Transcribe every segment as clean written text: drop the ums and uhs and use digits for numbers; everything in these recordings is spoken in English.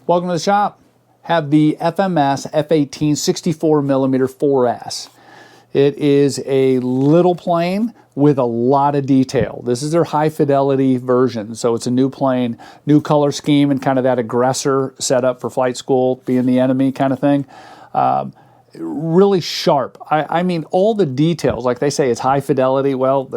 Welcome to the shop. Have the FMS F-18 64mm 4S. It is a little plane with a lot of detail. This is their high fidelity version, so it's a new plane, new color scheme, and kind of that aggressor setup for flight school, being the enemy kind of thing. Really sharp. I mean, all the details, like they say it's high fidelity. Well,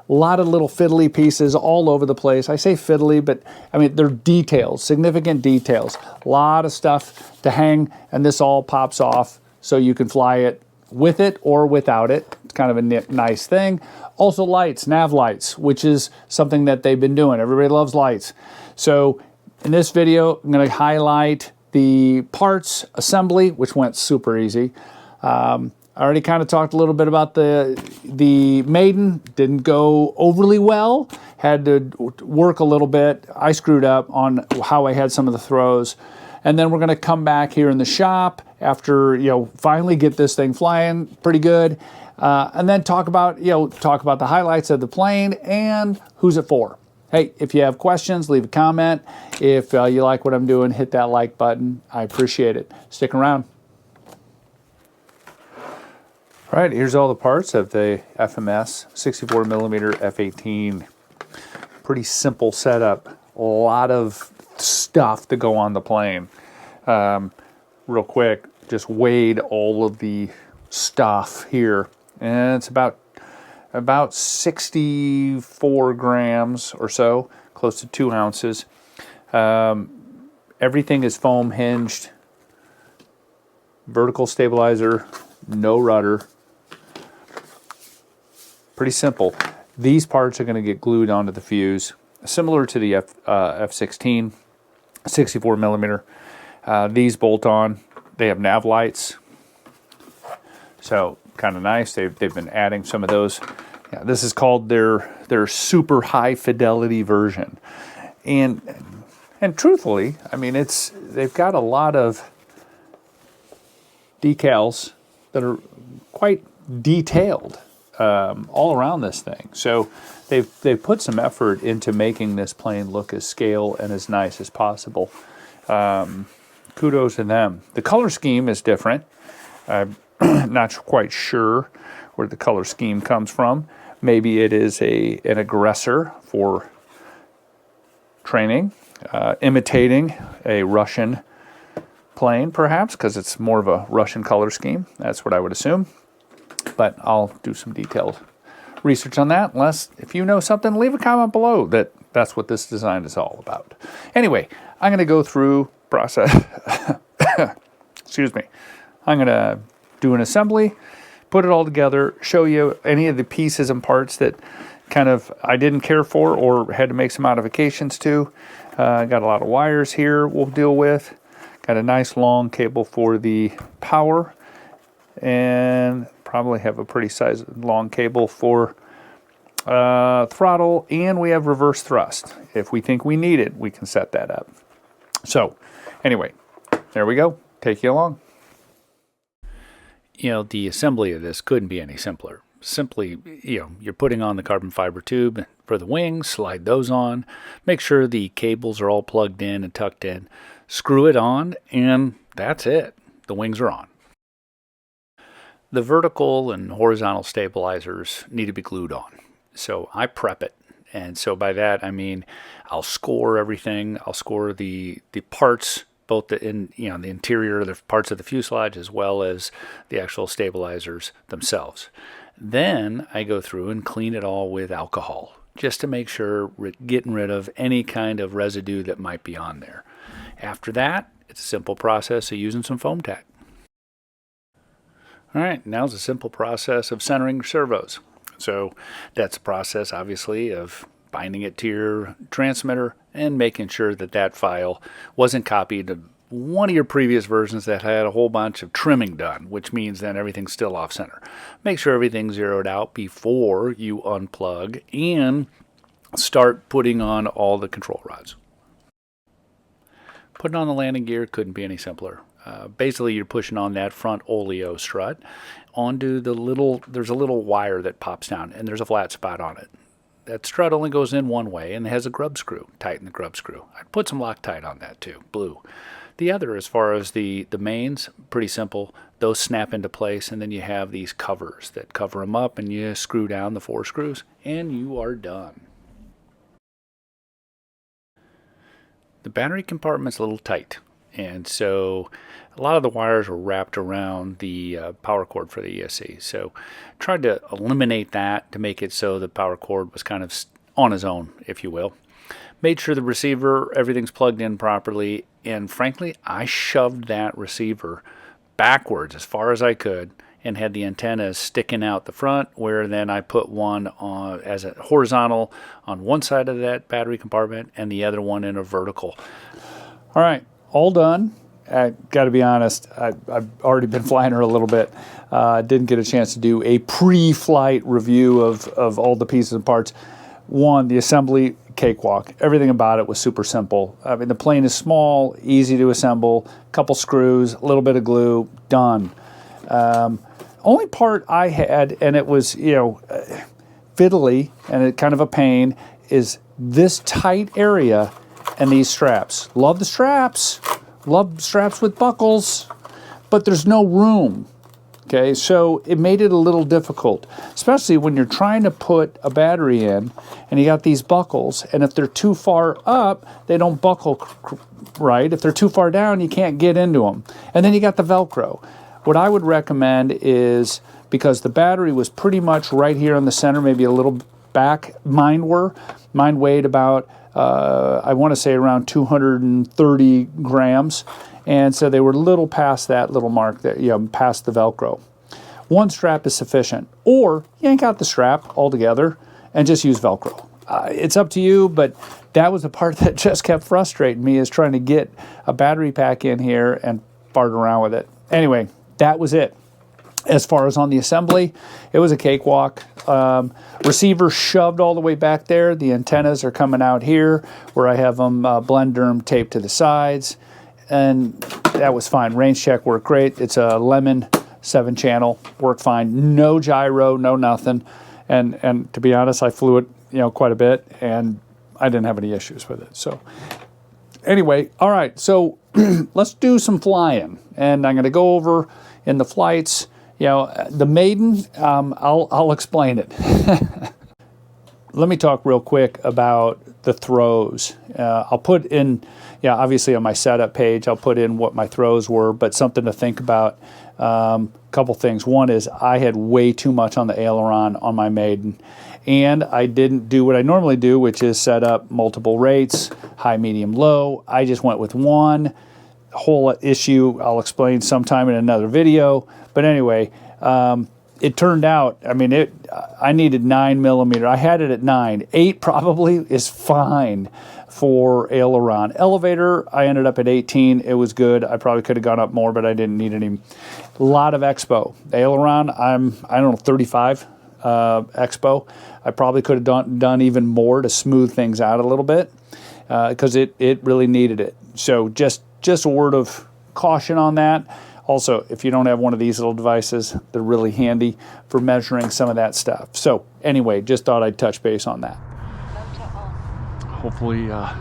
a lot of little fiddly pieces all over the place. I say fiddly, but I mean, they're details, significant details. A lot of stuff to hang, and this all pops off so you can fly it with it or without it. It's kind of a nice thing. Also lights, nav lights, which is something that they've been doing. Everybody loves lights. So in this video, I'm going to highlight the parts assembly, which went super easy. I already kind of talked a little bit about the Maiden. Didn't go overly well. Had to work a little bit. I screwed up on how I had some of the throws. And then we're going to come back here in the shop after, finally get this thing flying pretty good. And then talk about the highlights of the plane and who's it for. Hey, if you have questions, leave a comment. If you like what I'm doing, hit that like button. I appreciate it. Stick around. All right, here's all the parts of the FMS 64mm F-18. Pretty simple setup. A lot of stuff to go on the plane. Real quick, just weighed all of the stuff here, and it's about 64 grams or so, close to 2 ounces. Everything is foam hinged, vertical stabilizer, no rudder. Pretty simple. These parts are going to get glued onto the fuse, similar to the F-16 64mm. These bolt on. They have nav lights, so kind of nice. They've been adding some of those. Yeah, this is called their super high fidelity version, and truthfully, I mean, they've got a lot of decals that are quite detailed all around this thing. So they've put some effort into making this plane look as scale and as nice as possible. Kudos to them. The color scheme is different. I'm not quite sure where the color scheme comes from. Maybe it is an aggressor for training, imitating a Russian plane, perhaps, because it's more of a Russian color scheme. That's what I would assume. But I'll do some detailed research on that. Unless, if you know something, leave a comment below that's what this design is all about. Anyway, I'm going to go through process. Excuse me. I'm going to do an assembly, put it all together, show you any of the pieces and parts that kind of I didn't care for or had to make some modifications to. Got a lot of wires here we'll deal with. Got a nice long cable for the power, and probably have a pretty long cable for throttle, and we have reverse thrust. If we think we need it, we can set that up. So anyway, there we go. Take you along. The assembly of this couldn't be any simpler. Simply, you're putting on the carbon fiber tube for the wings, slide those on, make sure the cables are all plugged in and tucked in, screw it on, and that's it. The wings are on. The vertical and horizontal stabilizers need to be glued on. So I prep it. And so by that, I mean, I'll score everything. I'll score the parts, both the interior, the parts of the fuselage, as well as the actual stabilizers themselves. Then I go through and clean it all with alcohol, just to make sure we're getting rid of any kind of residue that might be on there. After that, it's a simple process of using some foam tack. All right, now's a simple process of centering servos. So that's a process, obviously, of binding it to your transmitter and making sure that file wasn't copied to one of your previous versions that had a whole bunch of trimming done, which means then everything's still off center. Make sure everything's zeroed out before you unplug and start putting on all the control rods. Putting on the landing gear couldn't be any simpler. Basically, you're pushing on that front oleo strut onto there's a little wire that pops down, and there's a flat spot on it. That strut only goes in one way, and it has a grub screw. Tighten the grub screw. I put some Loctite on that too, blue. The other, as far as the mains, pretty simple. Those snap into place, and then you have these covers that cover them up, and you screw down the 4 screws, and you are done. The battery compartment's a little tight, and so a lot of the wires were wrapped around the power cord for the ESC. So tried to eliminate that to make it so the power cord was kind of on its own, if you will. Made sure the receiver, everything's plugged in properly, and frankly, I shoved that receiver backwards as far as I could and had the antennas sticking out the front, where then I put one on as a horizontal on one side of that battery compartment and the other one in a vertical. All right, all done. I got to be honest, I've already been flying her a little bit. Didn't get a chance to do a pre-flight review of all the pieces and parts. One, the assembly, cakewalk. Everything about it was super simple. I mean, the plane is small, easy to assemble, couple screws, a little bit of glue, done. Only part I had, and it was, fiddly and it kind of a pain, is this tight area and these straps. Love the straps. Love straps with buckles, but there's no room. Okay, so it made it a little difficult, especially when you're trying to put a battery in and you got these buckles, and if they're too far up, they don't buckle right. If they're too far down, you can't get into them. And then you got the Velcro. What I would recommend is, because the battery was pretty much right here in the center, maybe a little back, mine weighed about, I want to say around 230 grams. And so they were a little past that little mark, that past the Velcro. One strap is sufficient, or yank out the strap altogether and just use Velcro. It's up to you, but that was the part that just kept frustrating me, is trying to get a battery pack in here and fart around with it. Anyway, that was it. As far as on the assembly, it was a cakewalk. Receiver shoved all the way back there. The antennas are coming out here, where I have them Blenderm taped to the sides. And that was fine. Range check worked great. It's a Lemon 7-channel, worked fine. No gyro, no nothing. And to be honest, I flew it, quite a bit, and I didn't have any issues with it. So anyway, all right. So let's do some flying, and I'm going to go over in the flights. The Maiden. I'll explain it. Let me talk real quick about the throws. I'll put in, obviously on my setup page, I'll put in what my throws were, but something to think about. Couple things. One is I had way too much on the aileron on my Maiden, and I didn't do what I normally do, which is set up multiple rates, high, medium, low. I just went with one. Whole issue I'll explain sometime in another video. But anyway, it turned out, I needed 9 millimeter. I had it at 9. 8 probably is fine for aileron. Elevator, I ended up at 18. It was good. I probably could have gone up more, but I didn't need any. A lot of expo. Aileron, I don't know, 35 expo. I probably could have done even more to smooth things out a little bit, because it really needed it. So just a word of caution on that. Also, if you don't have one of these little devices, they're really handy for measuring some of that stuff. So anyway, just thought I'd touch base on that. Hopefully all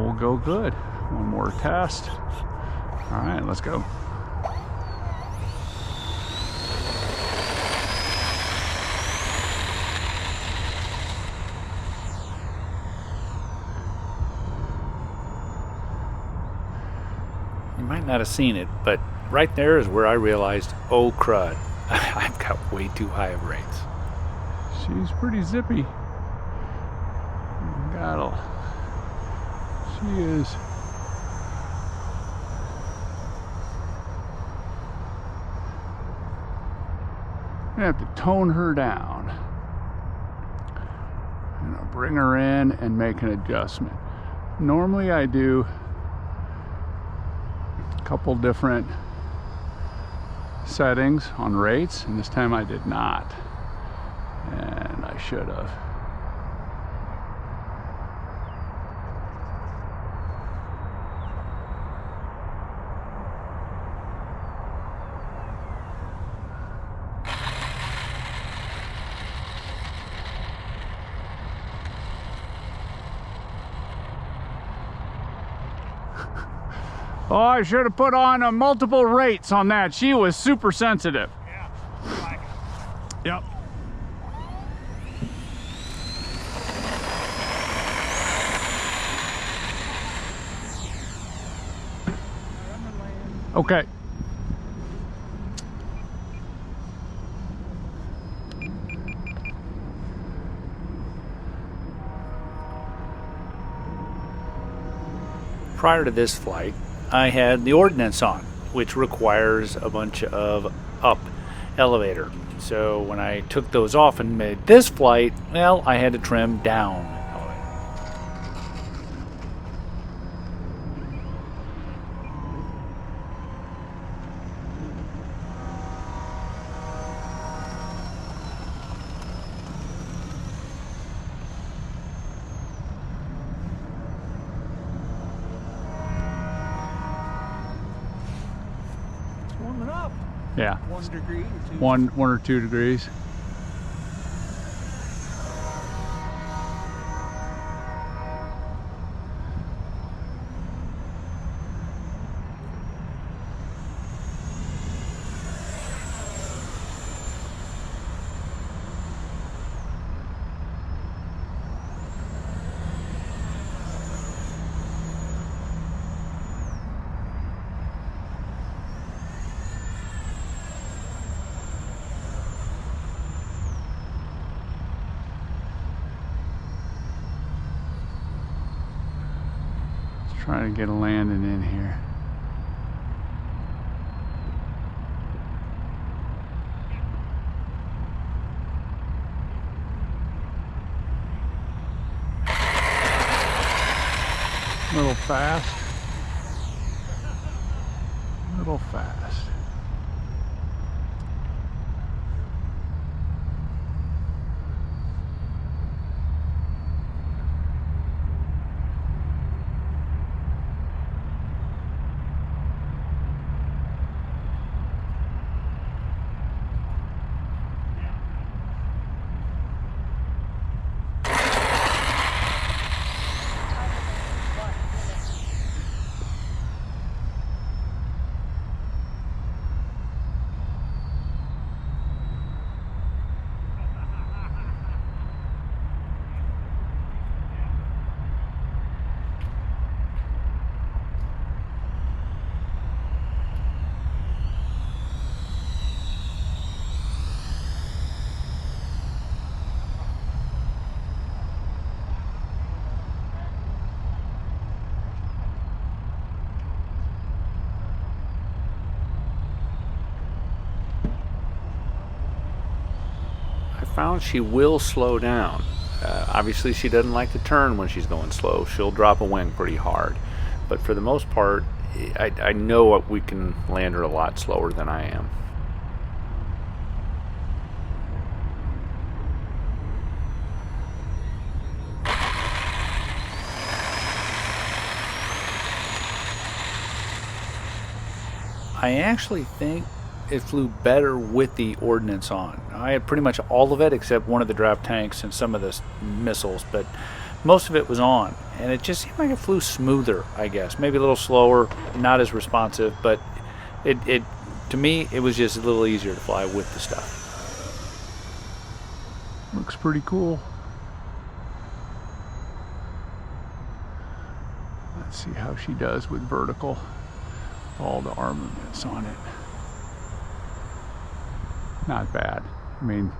will go good. One more test. All right, let's go. You might not have seen it, but right there is where I realized, oh crud, I've got way too high of rates. She's pretty zippy. She is. I'm gonna have to tone her down. I'm gonna bring her in and make an adjustment. Normally I do couple different settings on rates, and this time I did not, and I should have. Oh, I should have put on multiple rates on that. She was super sensitive. Yeah, I like it. Yep. Okay. Prior to this flight, I had the ordnance on, which requires a bunch of up elevator. So when I took those off and made this flight, well, I had to trim down. Warming up. Yeah. 1 degree or 2. One or 2 degrees. Trying to get a landing in here. A little fast. A little fast. Found she will slow down. Obviously she doesn't like to turn when she's going slow. She'll drop a wing pretty hard, but for the most part I know we can land her a lot slower than I am. I actually think it flew better with the ordnance on. I had pretty much all of it except one of the draft tanks and some of the missiles, but most of it was on, and it just seemed like it flew smoother, I guess. Maybe a little slower, not as responsive, but it to me it was just a little easier to fly with the stuff. Looks pretty cool. Let's see how she does with vertical. All the armaments on it. Not bad. I mean,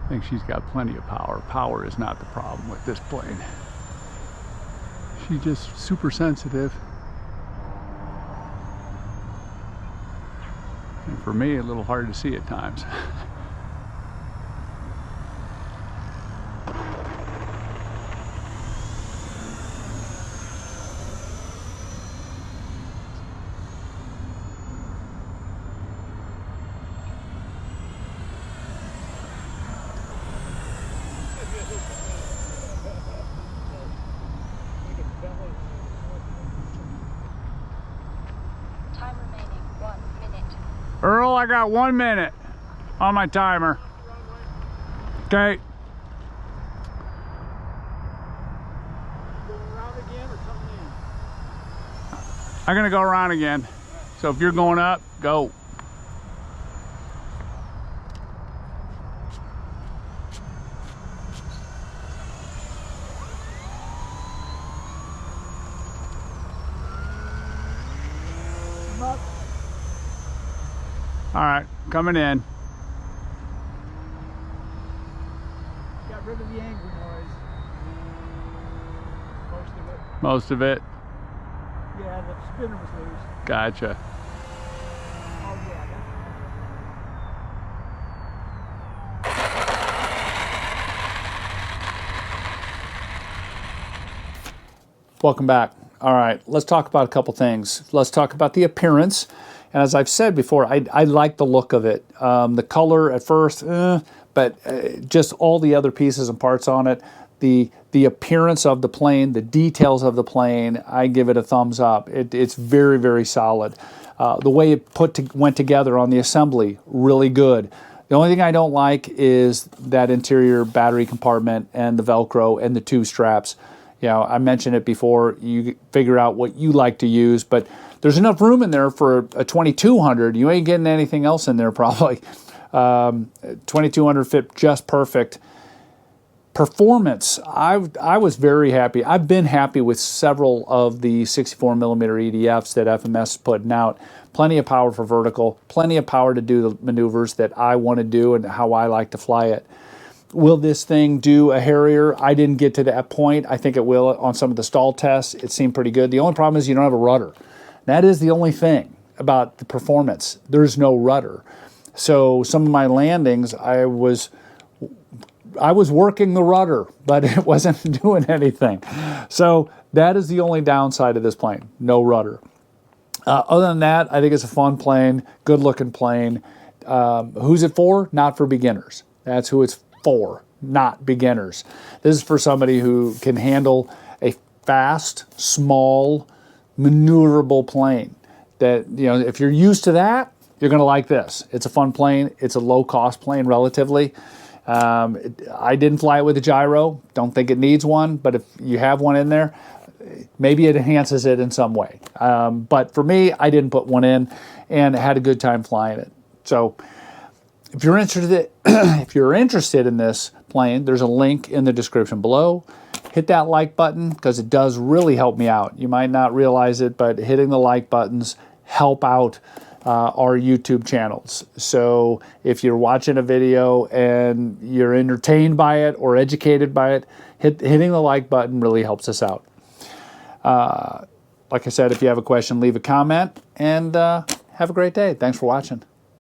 I think she's got plenty of power. Power is not the problem with this plane. She's just super sensitive. And for me, a little hard to see at times. Earl, I got 1 minute on my timer. Okay. Going around again or coming in? I'm gonna go around again. So if you're going up, go. All right, coming in. Got rid of the angry noise. Most of it. Most of it. Yeah, the spinner was loose. Gotcha. Oh yeah. Welcome back. All right, let's talk about a couple things. Let's talk about the appearance. And as I've said before, I like the look of it. The color at first, but just all the other pieces and parts on it, the appearance of the plane, the details of the plane, I give it a thumbs up. It's very, very solid. The way it went together on the assembly, really good. The only thing I don't like is that interior battery compartment and the Velcro and the two straps. You know, I mentioned it before, you figure out what you like to use, but there's enough room in there for a 2200. You ain't getting anything else in there probably. 2200 fit just perfect. Performance, I was very happy. I've been happy with several of the 64mm EDFs that FMS is putting out. Plenty of power for vertical, plenty of power to do the maneuvers that I want to do and how I like to fly it. Will this thing do a Harrier? I didn't get to that point. I think it will on some of the stall tests. It seemed pretty good. The only problem is you don't have a rudder. That is the only thing about the performance. There's no rudder. So some of my landings, I was working the rudder, but it wasn't doing anything. So that is the only downside of this plane, no rudder. Other than that, I think it's a fun plane, good looking plane. Who's it for? Not for beginners. That's who it's for, not beginners. This is for somebody who can handle a fast, small, maneuverable plane. That, you know, if you're used to that, you're going to like this. It's a fun plane. It's a low-cost plane relatively. I didn't fly it with a gyro. Don't think it needs one, but if you have one in there, maybe it enhances it in some way. But for me, I didn't put one in and had a good time flying it. So if you're interested in this plane, there's a link in the description below. Hit that like button because it does really help me out. You might not realize it, but hitting the like buttons help out our YouTube channels. So if you're watching a video and you're entertained by it or educated by it, hitting the like button really helps us out. Like I said, if you have a question, leave a comment, and have a great day. Thanks for watching.